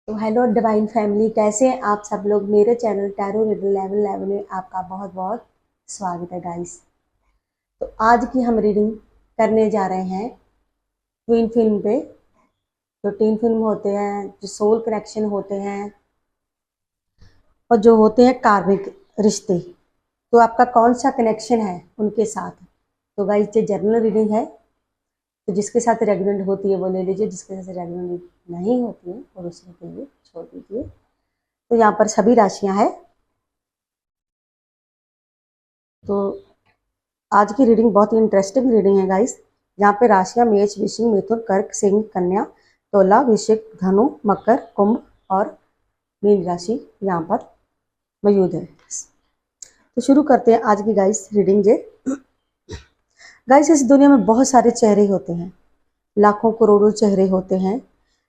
तो hello divine family, कैसे हैं आप सब लोग। मेरे चैनल टैरो रिडल लेवल 11 में आपका बहुत बहुत स्वागत है गाइस। तो आज की हम रीडिंग करने जा रहे हैं ट्विन फिल्म पे। जो ट्विन फिल्म होते हैं, जो सोल कनेक्शन होते हैं और जो होते हैं कार्मिक रिश्ते, तो आपका कौन सा कनेक्शन है उनके साथ। तो गाइस, ये जर्नल रीडिंग है, तो जिसके साथ रेगुलेंट होती है वो ले लीजिए, जिसके साथ रेगुलेंट नहीं होती है वो दूसरे के लिए छोड़ दीजिए। तो यहाँ पर सभी राशियां हैं। तो आज की रीडिंग बहुत ही इंटरेस्टिंग रीडिंग है गाइस। यहाँ पे राशियां मेष, वृश्चिक, मिथुन, कर्क, सिंह, कन्या, तुला, वृश्चिक, धनु, मकर, कुंभ और मीन राशि यहाँ पर मौजूद है। तो शुरू करते हैं आज की गाइस रीडिंग। जे गाइस, इस दुनिया में बहुत सारे चेहरे होते हैं, लाखों करोड़ों चेहरे होते हैं,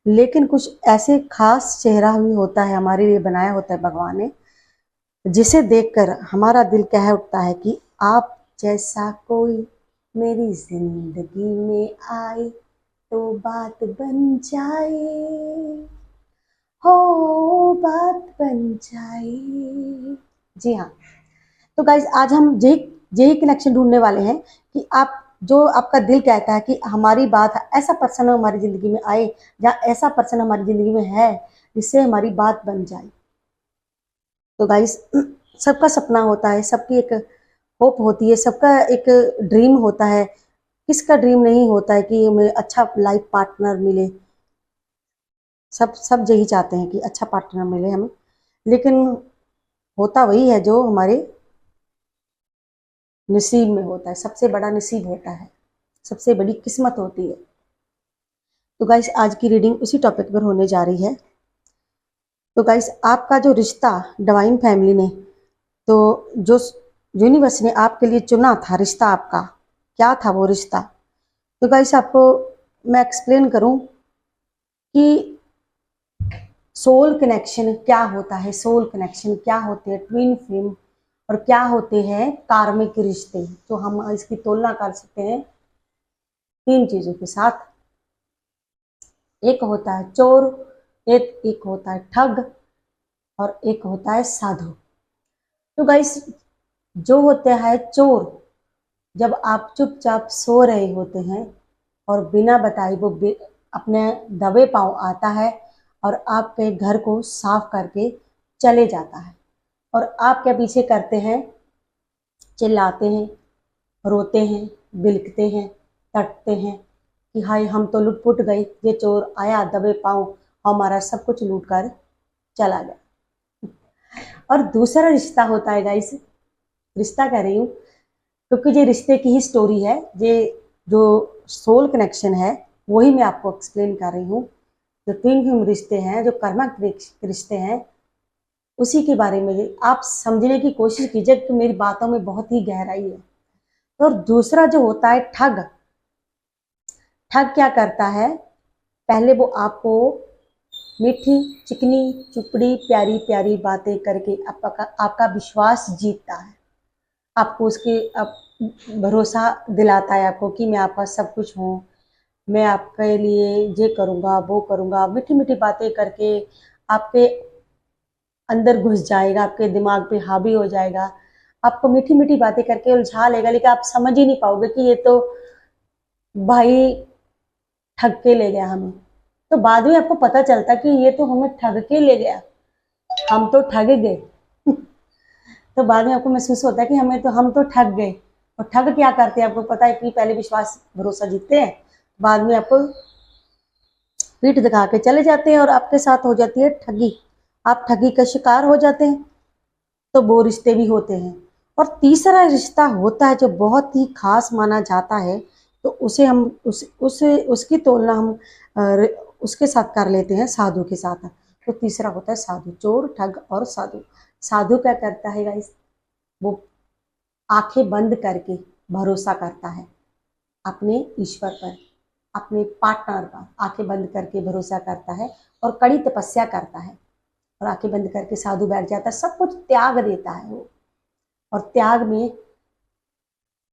लेकिन कुछ ऐसे खास चेहरा भी होता है, हमारे लिए बनाया होता है भगवान ने, जिसे देखकर हमारा दिल कह उठता है कि आप जैसा कोई मेरी जिंदगी में आए तो बात बन जाए, हो बात बन जाए। जी हाँ। तो गाइज, आज हम यही यही कनेक्शन ढूंढने वाले हैं कि आप, जो आपका दिल कहता है कि हमारी बात, ऐसा पर्सन हमारी जिंदगी में आए या ऐसा पर्सन हमारी जिंदगी में है जिससे हमारी बात बन जाए। तो गाइस, सबका सपना होता है, सबकी एक होप होती है, सबका एक ड्रीम होता है। किसका ड्रीम नहीं होता है कि हमें अच्छा लाइफ पार्टनर मिले। सब सब यही चाहते हैं कि अच्छा पार्टनर मिले हमें, लेकिन होता वही है जो हमारे नसीब में होता है। सबसे बड़ा नसीब होता है, सबसे बड़ी किस्मत होती है। तो गाइस, आज की रीडिंग उसी टॉपिक पर होने जा रही है। तो गाइस, आपका जो रिश्ता डिवाइन फैमिली ने, तो जो यूनिवर्स ने आपके लिए चुना था रिश्ता, आपका क्या था वो रिश्ता। तो गाइस, आपको मैं एक्सप्लेन करूं कि सोल कनेक्शन क्या होता है, सोल कनेक्शन क्या होते हैं, ट्विन फ्लेम, और क्या होते हैं कार्मिक रिश्ते। तो हम इसकी तुलना कर सकते हैं तीन चीजों के साथ। एक होता है चोर, एक होता है ठग, और एक होता है साधु। तो गाइस, जो होता है चोर, जब आप चुपचाप सो रहे होते हैं और बिना बताए वो अपने दबे पांव आता है और आपके घर को साफ करके चले जाता है, और आप क्या पीछे करते हैं, चिल्लाते हैं, रोते हैं, बिलखते हैं, तड़पते हैं कि हाय हम तो लुटपुट गए, ये चोर आया दबे पांव, हमारा सब कुछ लूट कर चला गया। और दूसरा रिश्ता होता है गाइस, रिश्ता कह रही हूँ क्योंकि ये रिश्ते की ही स्टोरी है। ये जो सोल कनेक्शन है वही मैं आपको एक्सप्लेन कर रही हूँ। जो ट्विन फ्लेम रिश्ते हैं, जो कर्मिक रिश्ते हैं, उसी के बारे में आप समझने की कोशिश कीजिए कि मेरी बातों में बहुत ही गहराई है। और दूसरा जो होता है ठग, ठग क्या करता है, पहले वो आपको मीठी चिकनी चुपड़ी प्यारी प्यारी बातें करके आपका विश्वास जीतता है, आपको उसके भरोसा दिलाता है आपको कि मैं आपका सब कुछ हूँ, मैं आपके लिए ये करूँगा वो करूँगा, मीठी मीठी बातें करके आपके अंदर घुस जाएगा, आपके दिमाग पे हावी हो जाएगा, आपको मीठी मीठी बातें करके उलझा लेगा, लेकिन आप समझ ही नहीं पाओगे कि ये तो भाई ठग के ले गया हमें। तो बाद में आपको पता चलता कि ये तो हमें ठग के ले गया, हम तो ठग गए। तो बाद में आपको महसूस होता है कि हम तो ठग गए। और ठग क्या करते हैं आपको पता है कि पहले विश्वास भरोसा जीतते हैं, बाद में आपको पीठ दिखा के चले जाते हैं और आपके साथ हो जाती है ठगी, आप ठगी का शिकार हो जाते हैं। तो वो रिश्ते भी होते हैं। और तीसरा रिश्ता होता है जो बहुत ही खास माना जाता है, तो उसे हम उसकी तुलना हम उसके साथ कर लेते हैं, साधु के साथ। तो तीसरा होता है साधु, चोर ठग और साधु। साधु क्या करता है गाइस, वो आंखें बंद करके भरोसा करता है अपने ईश्वर पर, अपने पार्टनर पर आंखें बंद करके भरोसा करता है और कड़ी तपस्या करता है। और आंखें बंद करके साधु बैठ जाता है, सब कुछ त्याग देता है वो। और त्याग में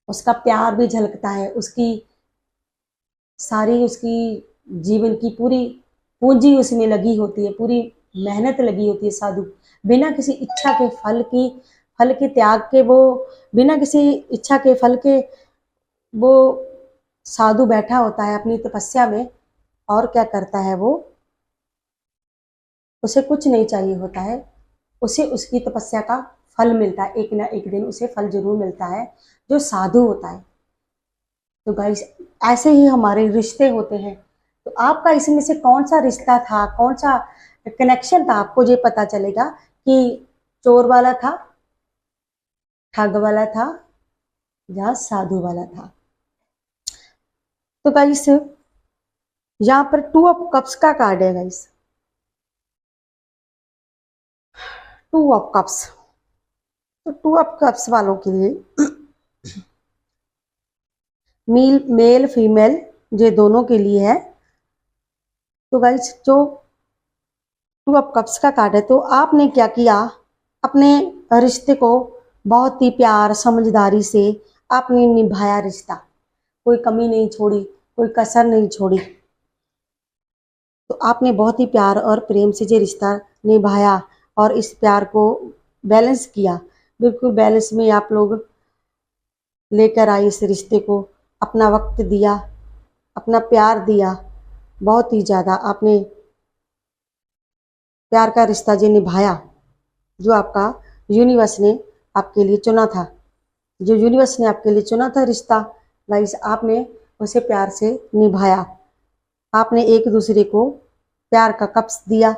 उसका प्यार भी झलकता है, उसकी सारी, उसकी जीवन की पूरी पूंजी उसमें लगी होती है, पूरी मेहनत लगी होती है। साधु बिना किसी इच्छा के फल के त्याग के, वो बिना किसी इच्छा के फल के वो साधु बैठा होता है अपनी तपस्या में, और क्या करता है वो, उसे कुछ नहीं चाहिए होता है, उसे उसकी तपस्या का फल मिलता है, एक ना एक दिन उसे फल जरूर मिलता है, जो साधु होता है। तो गाइस ऐसे ही हमारे रिश्ते होते हैं। तो आपका इसमें से कौन सा रिश्ता था, कौन सा कनेक्शन था, आपको ये पता चलेगा कि चोर वाला था, ठग वाला था, या साधु वाला था। तो गाइस यहाँ पर 2 ऑफ कप्स का कार्ड है गाइस, 2 ऑफ कप्स। तो 2 ऑफ कप्स वालों के लिए मेल फीमेल ये दोनों के लिए है। तो गाइस जो 2 ऑफ कप्स का कार्ड है, तो आपने क्या किया, अपने रिश्ते को बहुत ही प्यार समझदारी से आपने निभाया रिश्ता, कोई कमी नहीं छोड़ी, कोई कसर नहीं छोड़ी। तो आपने बहुत ही प्यार और प्रेम से ये रिश्ता निभाया और इस प्यार को बैलेंस किया, बिल्कुल बैलेंस में आप लोग लेकर आए इस रिश्ते को, अपना वक्त दिया, अपना प्यार दिया, बहुत ही ज़्यादा आपने प्यार का रिश्ता जो निभाया, जो आपका यूनिवर्स ने आपके लिए चुना था, जो यूनिवर्स ने आपके लिए चुना था रिश्ता, गाइस आपने उसे प्यार से निभाया। आपने एक दूसरे को प्यार का कप्स दिया,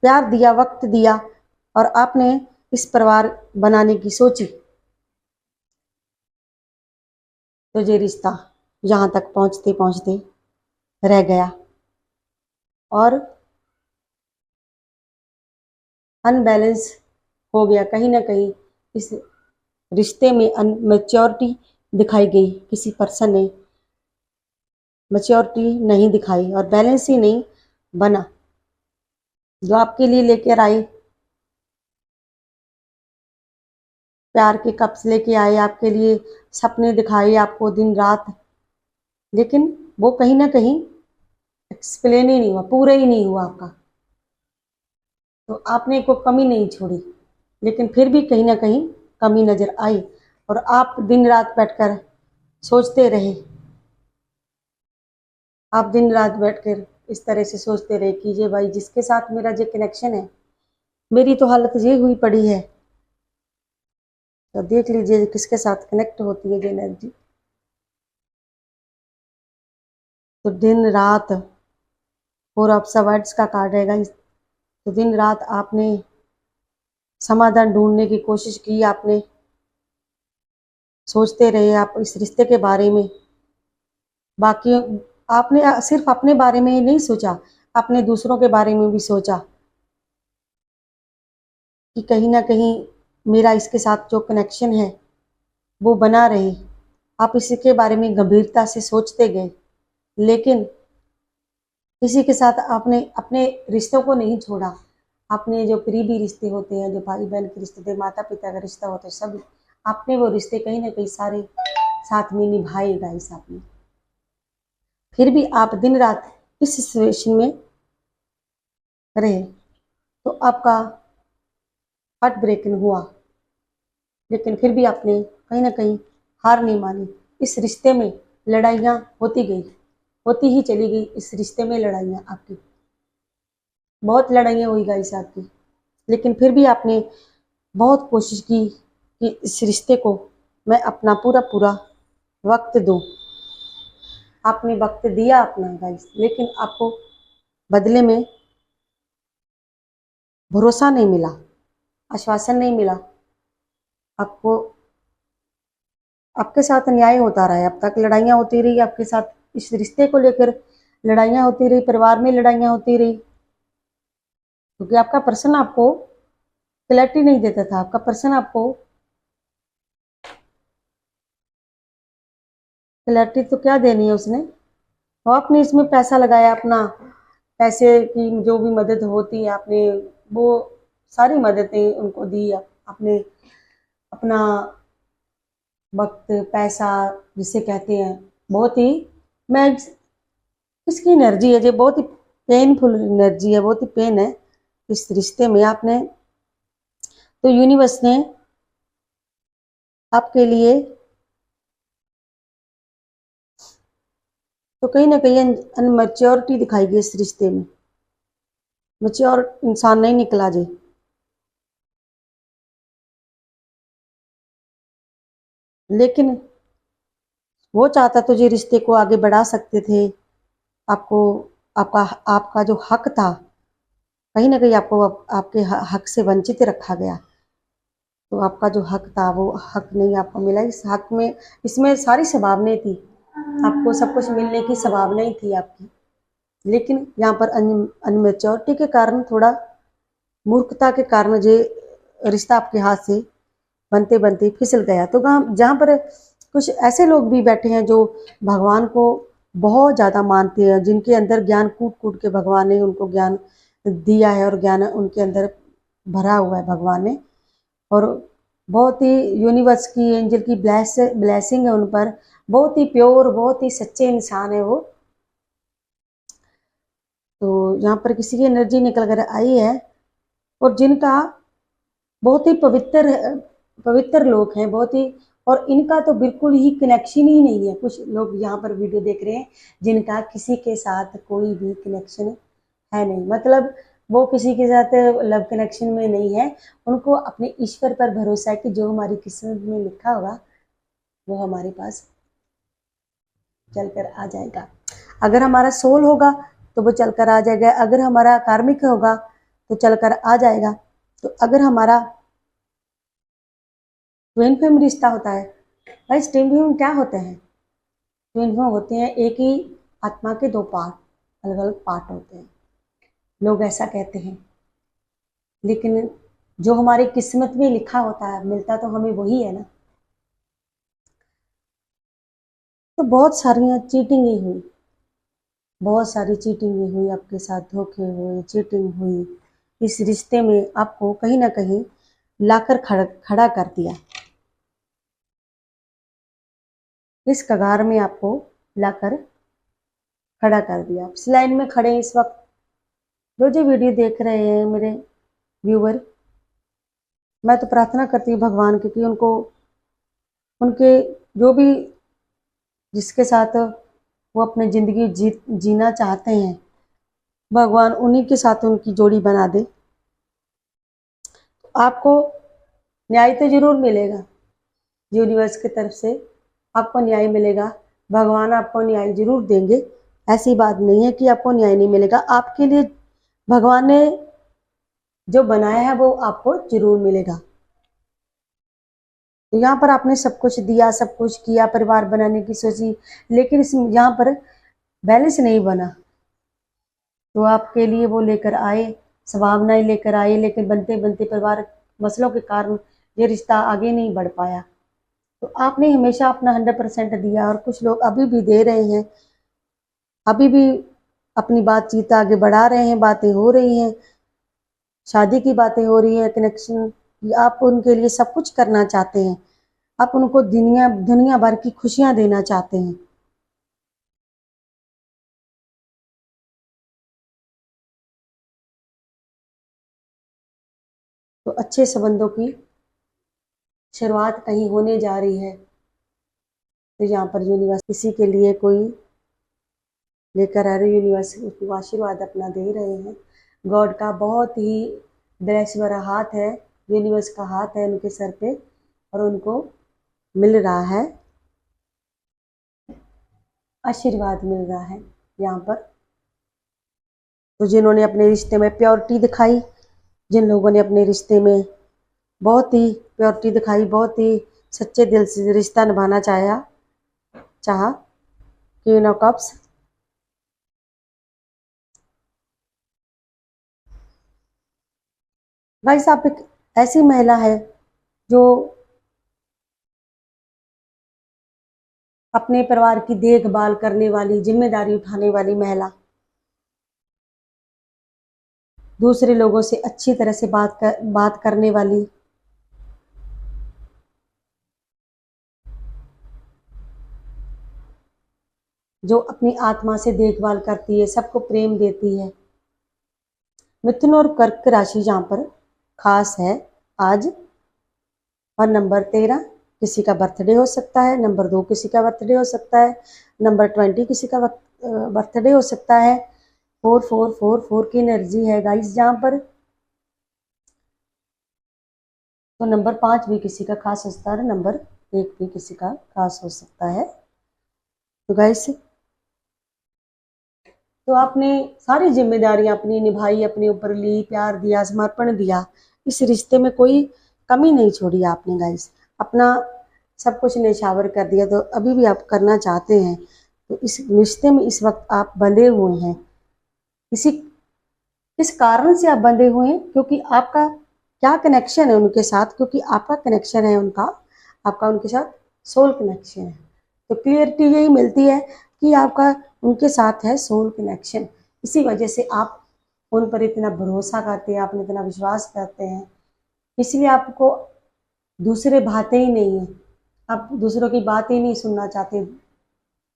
प्यार दिया, वक्त दिया, और आपने इस परिवार बनाने की सोची। तो ये रिश्ता यहाँ तक पहुँचते पहुँचते रह गया और अनबैलेंस हो गया। कहीं ना कहीं इस रिश्ते में अनमेच्योरिटी दिखाई गई, किसी पर्सन ने मैच्योरिटी नहीं दिखाई और बैलेंस ही नहीं बना। जो आपके लिए लेकर आए, प्यार के कप्स लेके आए, आपके लिए सपने दिखाए आपको दिन रात, लेकिन वो कहीं ना कहीं एक्सप्लेन ही नहीं हुआ, पूरा ही नहीं हुआ आपका। तो आपने कोई कमी नहीं छोड़ी, लेकिन फिर भी कहीं ना कहीं कमी नजर आई और आप दिन रात बैठकर सोचते रहे। आप दिन रात बैठकर इस तरह से सोचते रहे कि ये भाई जिसके साथ मेरा जो कनेक्शन है, मेरी तो हालत ये हुई पड़ी है, तो देख लीजिए किसके साथ कनेक्ट होती है ये एनर्जी। तो दिन रात, और ऑफ वर्ड्स का कार्ड रहेगा, तो दिन रात आपने समाधान ढूंढने की कोशिश की, आपने सोचते रहे आप इस रिश्ते के बारे में। बाकी आपने सिर्फ अपने बारे में ही नहीं सोचा, आपने दूसरों के बारे में भी सोचा कि कहीं ना कहीं मेरा इसके साथ जो कनेक्शन है वो बना रहे। आप इसके बारे में गंभीरता से सोचते गए, लेकिन किसी के साथ आपने अपने रिश्तों को नहीं छोड़ा। आपने जो करीबी रिश्ते होते हैं, जो भाई बहन के रिश्ते, माता पिता का रिश्ता होता है, सब आपने वो रिश्ते कहीं ना कहीं सारे साथ में निभाएगा इस आपने। फिर भी आप दिन रात इस सिचुएशन में रहे, तो आपका हार्ट ब्रेकिंग हुआ, लेकिन फिर भी आपने कहीं ना कहीं हार नहीं मानी। इस रिश्ते में लड़ाइयाँ होती गई, होती ही चली गई। इस रिश्ते में लड़ाइयाँ आपकी, बहुत लड़ाइयाँ हुई गाइस आपकी, लेकिन फिर भी आपने बहुत कोशिश की कि इस रिश्ते को मैं अपना पूरा पूरा वक्त दूं। आपने वक्त दिया अपना गाइस, लेकिन आपको बदले में भरोसा नहीं मिला, आश्वासन नहीं मिला। आपको आपके साथ अन्याय होता रहा है, अब तक लड़ाइयाँ होती रही आपके साथ, इस रिश्ते को लेकर लड़ाइयाँ होती रही, परिवार में लड़ाइयाँ होती रही, क्योंकि आपका पर्सन आपको क्लैरिटी नहीं देता था। आपका पर्सन आपको क्लैरिटी तो क्या देनी है उसने, तो आपने इसमें पैसा लगाया, अपना पैसे की जो भी मदद होती है आपने वो सारी मददें उनको दी। आपने अपना वक्त, पैसा जिसे कहते हैं, बहुत ही, मैं इसकी एनर्जी है जो बहुत ही पेनफुल एनर्जी है, बहुत ही पेन है इस रिश्ते में आपने। तो यूनिवर्स ने आपके लिए तो कहीं ना कहीं अनमेच्योरिटी दिखाई गई इस रिश्ते में, मैच्योर इंसान नहीं निकला जी। लेकिन वो चाहता तो जी रिश्ते को आगे बढ़ा सकते थे। आपको आपका आपका जो हक था, कहीं ना कहीं आपको आपके हक से वंचित रखा गया। तो आपका जो हक था वो हक नहीं आपको मिला। इस हक में, इसमें सारी संभावनाएं थी, आपको सब कुछ मिलने की संभावनाएं थी आपकी। लेकिन यहाँ पर अनमेच्योरिटी के कारण, थोड़ा मूर्खता के कारण ये रिश्ता आपके हाथ से बनते बनते फिसल गया। तो जहाँ पर कुछ ऐसे लोग भी बैठे हैं जो भगवान को बहुत ज़्यादा मानते हैं, जिनके अंदर ज्ञान कूट कूट के भगवान ने उनको ज्ञान दिया है, और ज्ञान उनके अंदर भरा हुआ है भगवान ने, और बहुत ही यूनिवर्स की, एंजल की ब्लेसिंग है उन पर। बहुत ही प्योर, बहुत ही सच्चे इंसान है वो। तो यहाँ पर किसी की एनर्जी निकल कर आई है, और जिनका बहुत ही पवित्र पवित्र लोग हैं, बहुत ही, और इनका तो बिल्कुल ही कनेक्शन ही नहीं है। कुछ लोग यहाँ पर वीडियो देख रहे हैं जिनका किसी के साथ कोई भी कनेक्शन है नहीं, मतलब वो किसी के साथ लव कनेक्शन में नहीं है। उनको अपने ईश्वर पर भरोसा है कि जो हमारी किस्मत में लिखा होगा वो हमारे पास चलकर आ जाएगा। अगर हमारा सोल होगा तो वो चलकर आ जाएगा, अगर हमारा कार्मिक होगा तो चलकर आ जाएगा। तो अगर हमारा ट्विन फ्लेम रिश्ता होता है, भाई ट्विन फ्लेम क्या होते हैं? ट्विन फ्लेम होते हैं एक ही आत्मा के दो पार्ट, अलग अलग पार्ट होते हैं, लोग ऐसा कहते हैं। लेकिन जो हमारी किस्मत में लिखा होता है, मिलता तो हमें वही है ना। तो बहुत सारी चीटिंग ही हुई, बहुत सारी चीटिंग ही हुई, आपके साथ धोखे हुए, चीटिंग हुई। इस रिश्ते में आपको कहीं ना कहीं लाकर खड़ा कर दिया, इस कगार में आपको लाकर खड़ा कर दिया। आप इस लाइन में खड़े इस वक्त, जो जो वीडियो देख रहे हैं मेरे व्यूवर, मैं तो प्रार्थना करती हूँ भगवान की कि उनको, उनके जो भी, जिसके साथ वो अपनी ज़िंदगी जीना चाहते हैं, भगवान उन्हीं के साथ उनकी जोड़ी बना दे। आपको न्याय तो जरूर मिलेगा, यूनिवर्स की तरफ से आपको न्याय मिलेगा। भगवान आपको न्याय जरूर देंगे, ऐसी बात नहीं है कि आपको न्याय नहीं मिलेगा। आपके लिए भगवान ने जो बनाया है वो आपको जरूर मिलेगा। तो यहाँ पर आपने सब कुछ दिया, सब कुछ किया, परिवार बनाने की सोची, लेकिन इस यहाँ पर बैलेंस नहीं बना। तो आपके लिए वो लेकर आए, संभावनाएं लेकर आए, लेकिन बनते बनते परिवार मसलों के कारण ये रिश्ता आगे नहीं बढ़ पाया। तो आपने हमेशा अपना 100% दिया, और कुछ लोग अभी भी दे रहे हैं, अभी भी अपनी बातचीत आगे बढ़ा रहे हैं, बातें हो रही हैं, शादी की बातें हो रही है, कनेक्शन, आप उनके लिए सब कुछ करना चाहते हैं, आप उनको दुनिया दुनिया भर की खुशियां देना चाहते हैं। तो अच्छे संबंधों की शुरुआत कहीं होने जा रही है। तो यहाँ पर यूनिवर्स किसी के लिए कोई लेकर आ रहे, यूनिवर्स उसको आशीर्वाद अपना दे रहे हैं। गॉड का बहुत ही ब्लेस भरा हाथ है, यूनिवर्स का हाथ है उनके सर पे, और उनको मिल रहा है आशीर्वाद, मिल रहा है यहाँ पर। तो जिन्होंने अपने रिश्ते में प्योरिटी दिखाई, जिन लोगों ने अपने रिश्ते में बहुत ही प्योरिटी दिखाई, बहुत ही सच्चे दिल से रिश्ता निभाना चाहा, क्वीन ऑफ कप्स, गाइस आप एक ऐसी महिला है जो अपने परिवार की देखभाल करने वाली, जिम्मेदारी उठाने वाली महिला, दूसरे लोगों से अच्छी तरह से बात करने वाली, जो अपनी आत्मा से देखभाल करती है, सबको प्रेम देती है, मिथुन और कर्क राशि यहाँ पर खास है आज। और नंबर 13 किसी का बर्थडे हो सकता है, नंबर 2 किसी का बर्थडे हो सकता है, नंबर 20 किसी का बर्थडे हो सकता है। 4444 की एनर्जी है गाइस यहाँ पर। तो नंबर 5 भी किसी का खास हो सकता है, नंबर 1 भी किसी का खास हो सकता है। तो गाइस, तो आपने सारी जिम्मेदारियां अपनी निभाई, अपने ऊपर ली, प्यार दिया, समर्पण दिया, इस रिश्ते में कोई कमी नहीं छोड़ी आपने गाइस, अपना सब कुछ न्यौछावर कर दिया। तो अभी भी आप करना चाहते हैं तो इस रिश्ते में इस वक्त आप बंधे हुए हैं। किस कारण से आप बंधे हुए हैं, क्योंकि आपका क्या कनेक्शन है उनके साथ, क्योंकि आपका कनेक्शन है आपका उनके साथ सोल कनेक्शन है। तो क्लियरिटी यही मिलती है कि आपका उनके साथ है सोल कनेक्शन। इसी वजह से आप उन पर इतना भरोसा करते हैं, आप इतना विश्वास करते हैं, इसलिए आपको दूसरे भाते ही नहीं है, आप दूसरों की बात ही नहीं सुनना चाहते,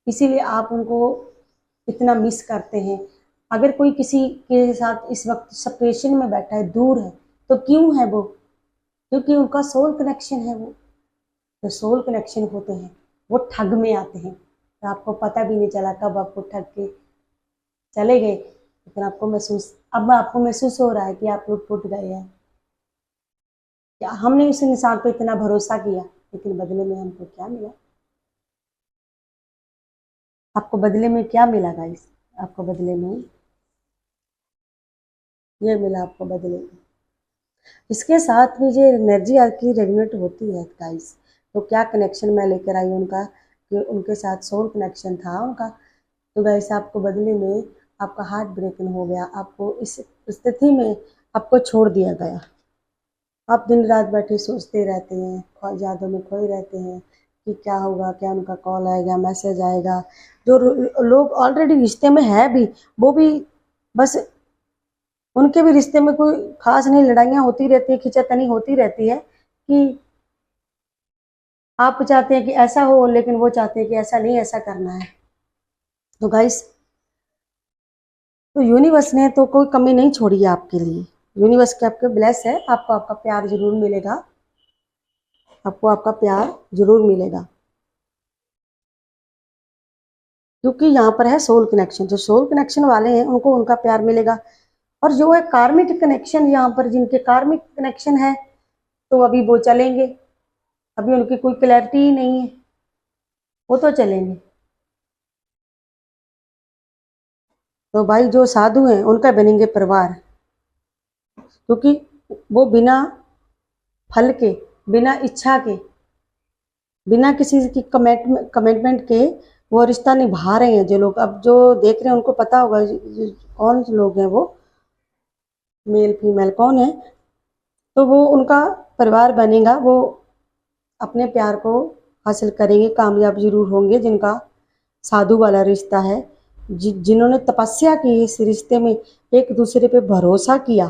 इसीलिए आप उनको इतना मिस करते हैं। अगर कोई किसी के साथ इस वक्त सेपरेशन में बैठा है, दूर है, तो क्यों है वो? क्योंकि उनका सोल कनेक्शन है। वो जो सोल कनेक्शन होते हैं वो ठग में आते हैं, तो आपको पता भी नहीं चला कब आपको ठग के चले गए, लेकिन अब आपको महसूस हो रहा है कि आप लुट गए हैं। क्या हमने उस इंसान पे इतना भरोसा किया, लेकिन बदले में हमको क्या मिला? आपको बदले में क्या मिला गाइस? आपको बदले में ये मिला, आपको बदले में। इसके साथ में जो एनर्जी आपकी रेगुलेट होती है गाइस, तो क्या कनेक्शन मैं लेकर आई उनका, कि उनके साथ सोल कनेक्शन था उनका। तो गाइस आपको बदले में आपका हार्ट ब्रेकिंग हो गया, आपको इस स्थिति में आपको छोड़ दिया गया। आप दिन रात बैठे सोचते रहते हैं, ख्वाहिशातों में खोए रहते हैं कि क्या होगा, क्या उनका कॉल आएगा, मैसेज आएगा। जो लोग ऑलरेडी रिश्ते में है भी, वो भी बस उनके भी रिश्ते में कोई खास नहीं, लड़ाइयाँ होती रहती है, खींचातानी होती रहती है कि आप चाहते हैं कि ऐसा हो, लेकिन वो चाहते हैं कि ऐसा नहीं, ऐसा करना है। तो गाइस, तो यूनिवर्स ने तो कोई कमी नहीं छोड़ी है आपके लिए। यूनिवर्स के आपके ब्लेस है, आपको आपका प्यार जरूर मिलेगा, आपको आपका प्यार जरूर मिलेगा, क्योंकि यहाँ पर है सोल कनेक्शन। जो सोल कनेक्शन वाले हैं उनको उनका प्यार मिलेगा। और जो है कार्मिक कनेक्शन, यहाँ पर जिनके कार्मिक कनेक्शन है, तो अभी वो चलेंगे, अभी उनकी कोई क्लैरिटी ही नहीं है, वो तो चलेंगे। तो भाई जो साधु हैं उनका बनेंगे परिवार, क्योंकि वो बिना फल के, बिना इच्छा के, बिना किसी की कमिटमेंट के वो रिश्ता निभा रहे हैं। जो लोग अब जो देख रहे हैं उनको पता होगा कौन से लोग हैं, वो मेल फीमेल कौन है। तो वो उनका परिवार बनेगा, वो अपने प्यार को हासिल करेंगे, कामयाब जरूर होंगे। जिनका साधु वाला रिश्ता है, जिन्होंने तपस्या की इस रिश्ते में, एक दूसरे पे भरोसा किया,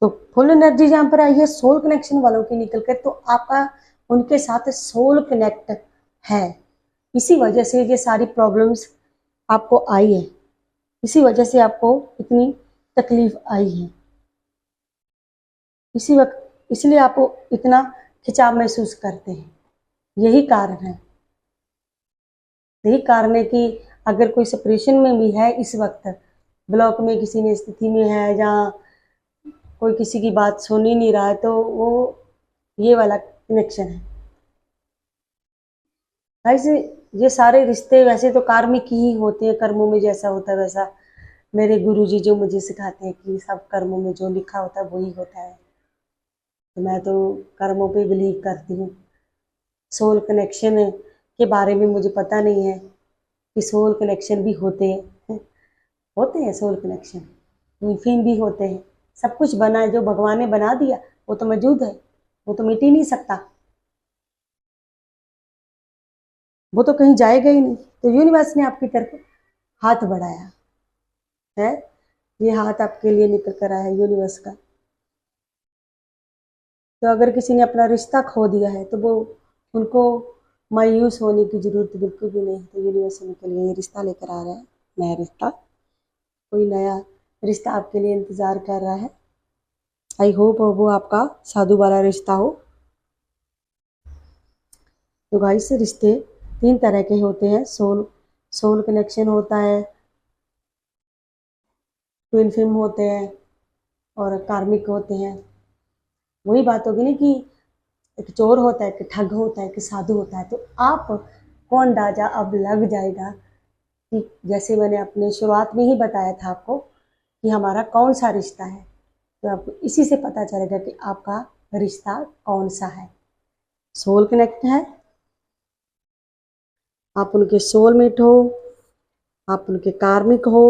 तो फुल एनर्जी जहाँ पर आई है सोल कनेक्शन वालों की निकल कर, तो आपका उनके साथ सोल कनेक्ट है। इसी वजह से ये सारी प्रॉब्लम्स आपको आई है, इसी वजह से आपको इतनी तकलीफ आई है, इसी वक्त इसलिए आप इतना खिंचाव महसूस करते हैं। यही कारण है, यही कारण है कि अगर कोई सेपरेशन में भी है इस वक्त, ब्लॉक में किसी ने स्थिति में है, जहाँ कोई किसी की बात सुन ही नहीं रहा है, तो वो ये वाला कनेक्शन है। वैसे ये सारे रिश्ते वैसे तो कार्मिक ही होते हैं, कर्मों में जैसा होता है वैसा। मेरे गुरुजी जो मुझे सिखाते हैं कि सब कर्मों में जो लिखा होता है वही होता है, तो मैं तो कर्मों पे बिलीव करती हूँ। सोल कनेक्शन के बारे में मुझे पता नहीं है कि सोल कनेक्शन भी होते हैं सोल कनेक्शन, ट्विन भी होते हैं। सब कुछ बना है, जो भगवान ने बना दिया वो तो मौजूद है, वो तो मिट ही नहीं सकता, वो तो कहीं जाएगा ही नहीं। तो यूनिवर्स ने आपकी तरफ हाथ बढ़ाया है, ये हाथ आपके लिए निकल कर आया है यूनिवर्स का। तो अगर किसी ने अपना रिश्ता खो दिया है, तो वो उनको मायूस होने की जरूरत बिल्कुल भी नहीं। तो यूनिवर्स उनके लिए ये रिश्ता लेकर आ रहा है, नया रिश्ता। कोई नया रिश्ता आपके लिए इंतज़ार कर रहा है। आई होप वो आपका साधु वाला रिश्ता हो। तो गाइस रिश्ते 3 तरह के होते हैं। सोल कनेक्शन होता है, ट्विन फ्लेम होते हैं और कार्मिक होते हैं। वही बात होगी ना कि एक चोर होता है, एक ठग होता है, एक साधु होता है। तो आप कौन राजा अब लग जाएगा कि जैसे मैंने अपने शुरुआत में ही बताया था आपको कि हमारा कौन सा रिश्ता है। तो आपको इसी से पता चलेगा कि आपका रिश्ता कौन सा है। सोल कनेक्ट है, आप उनके सोलमेट हो, आप उनके कार्मिक हो।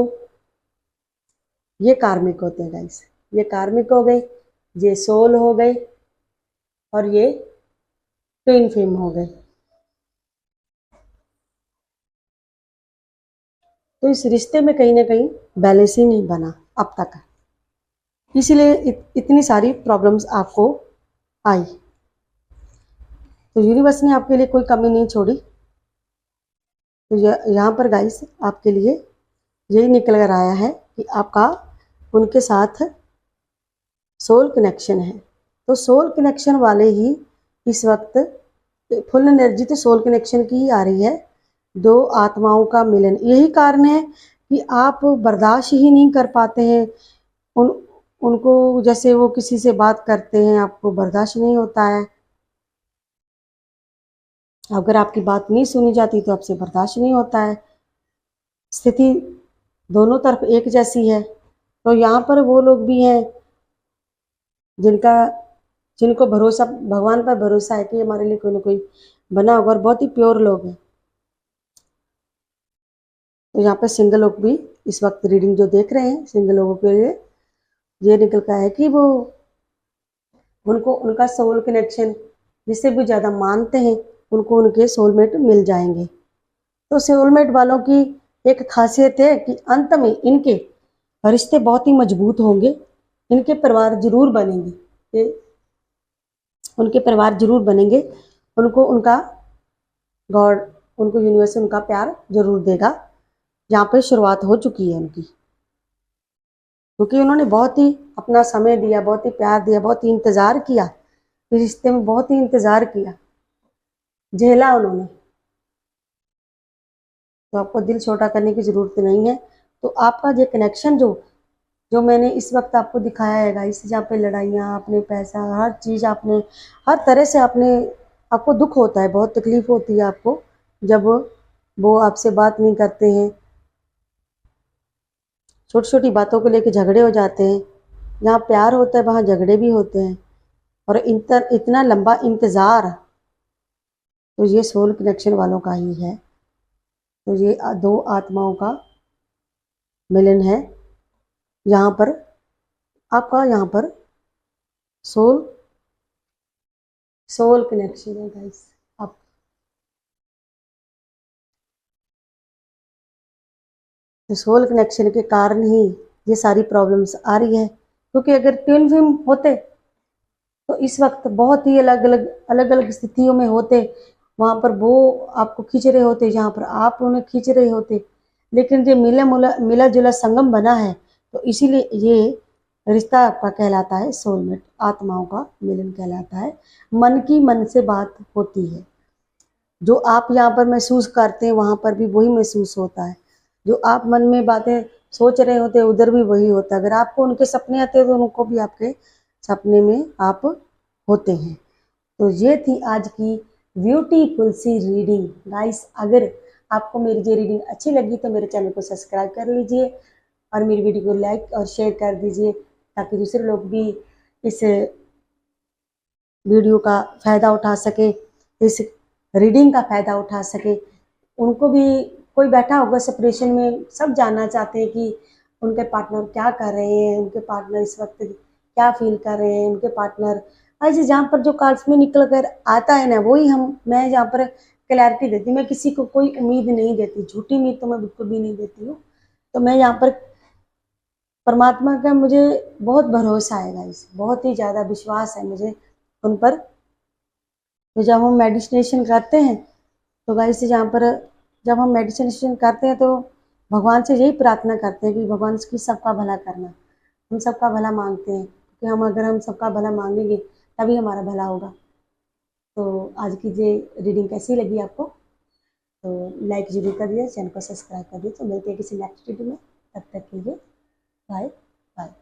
ये कार्मिक होते हैं गाइस, ये कार्मिक हो गए, ये सोल हो गए और ये ट्विन फ्लेम हो गए। तो इस रिश्ते में कहीं ना कहीं बैलेंस ही नहीं बना अब तक, इसीलिए इतनी सारी प्रॉब्लम्स आपको आई। तो यूनिवर्स ने आपके लिए कोई कमी नहीं छोड़ी। तो यहाँ पर गाइस आपके लिए यही निकल कर आया है कि आपका उनके साथ सोल कनेक्शन है। तो सोल कनेक्शन वाले ही इस वक्त फुल एनर्जी तो सोल कनेक्शन की ही आ रही है। 2 आत्माओं का मिलन, यही कारण है कि आप बर्दाश्त ही नहीं कर पाते हैं उन उनको। जैसे वो किसी से बात करते हैं आपको बर्दाश्त नहीं होता है। अगर आपकी बात नहीं सुनी जाती तो आपसे बर्दाश्त नहीं होता है। स्थिति दोनों तरफ एक जैसी है। तो यहाँ पर वो लोग भी हैं जिनको भरोसा, भगवान पर भरोसा है कि हमारे लिए कोई ना कोई बना होगा, और बहुत ही प्योर लोग हैं। तो यहाँ पर सिंगल लोग भी इस वक्त रीडिंग जो देख रहे हैं, सिंगल लोगों के लिए ये निकल का है कि वो उनको उनका सोल कनेक्शन जिससे भी ज़्यादा मानते हैं उनको उनके सोलमेट मिल जाएंगे। तो सोलमेट वालों की एक खासियत है कि अंत में इनके रिश्ते बहुत ही मजबूत होंगे, इनके परिवार जरूर बनेंगे, उनके परिवार जरूर बनेंगे। उनको उनका गॉड, उनको यूनिवर्स उनका प्यार जरूर देगा। यहाँ पे शुरुआत हो चुकी है उनकी, क्योंकि उन्होंने बहुत ही अपना समय दिया, बहुत ही प्यार दिया, बहुत ही इंतज़ार किया, इस रिश्ते में बहुत ही इंतज़ार किया, झेला उन्होंने। तो आपको दिल छोटा करने की ज़रूरत नहीं है। तो आपका ये कनेक्शन जो जो मैंने इस वक्त आपको दिखाया है गाइस, जहाँ पे लड़ाइयाँ, अपने पैसा, हर चीज़ आपने, हर तरह से आपको दुख होता है, बहुत तकलीफ होती है आपको जब वो आपसे बात नहीं करते हैं, छोटी छोटी बातों को लेकर झगड़े हो जाते हैं। जहाँ प्यार होता है वहाँ झगड़े भी होते हैं, और इतना लंबा इंतज़ार, तो ये सोल कनेक्शन वालों का ही है। तो ये 2 आत्माओं का मिलन है। यहाँ पर आपका सोल कनेक्शन है गाइस। आप तो सोल कनेक्शन के कारण ही ये सारी प्रॉब्लम्स आ रही है, क्योंकि अगर ट्विन फ्लेम होते तो इस वक्त बहुत ही अलग अलग स्थितियों में होते। वहाँ पर वो आपको खींच रहे होते, जहाँ पर आप उन्हें खींच रहे होते। लेकिन जो मिला जुला संगम बना है, तो इसीलिए ये रिश्ता आपका कहलाता है सोलमेट, आत्माओं का मिलन कहलाता है। मन की मन से बात होती है, जो आप यहाँ पर महसूस करते हैं वहाँ पर भी वही महसूस होता है। जो आप मन में बातें सोच रहे होते हैं उधर भी वही होता है। अगर आपको उनके सपने आते हैं तो उनको भी आपके सपने में आप होते हैं। तो ये थी आज की ब्यूटीफुल सी रीडिंग गाइस। अगर आपको मेरी ये रीडिंग अच्छी लगी तो मेरे चैनल को सब्सक्राइब कर लीजिए और मेरी वीडियो को लाइक और शेयर कर दीजिए, ताकि दूसरे लोग भी इस वीडियो का फ़ायदा उठा सके, इस रीडिंग का फ़ायदा उठा सके। उनको भी, कोई बैठा होगा सेपरेशन में, सब जानना चाहते हैं कि उनके पार्टनर क्या कर रहे हैं, उनके पार्टनर इस वक्त क्या फील कर रहे हैं, उनके पार्टनर ऐसे जहाँ पर जो कार्ड्स में निकल कर आता है ना, वही मैं यहाँ पर क्लैरिटी देती हूँ। मैं किसी को कोई उम्मीद नहीं देती, झूठी उम्मीद तो मैं बिल्कुल भी नहीं देती हूँ। तो मैं यहाँ पर परमात्मा का मुझे बहुत भरोसा है गाइस, बहुत ही ज़्यादा विश्वास है मुझे उन पर। तो जब हम मेडिटेशन करते हैं तो गाइस, जहाँ पर जब हम मेडिटेशन करते हैं तो भगवान से यही प्रार्थना करते हैं कि भगवान की सबका भला करना, हम सबका भला मांगते हैं कि हम सबका भला मांगेंगे तभी हमारा भला होगा। तो आज की ये रीडिंग कैसी लगी आपको, तो लाइक जरूर कर दिया, चैनल को सब्सक्राइब कर दिया। तो मिलते हैं किसी नेक्स्ट वीडियो में, तब तक के लिए बाय बाय।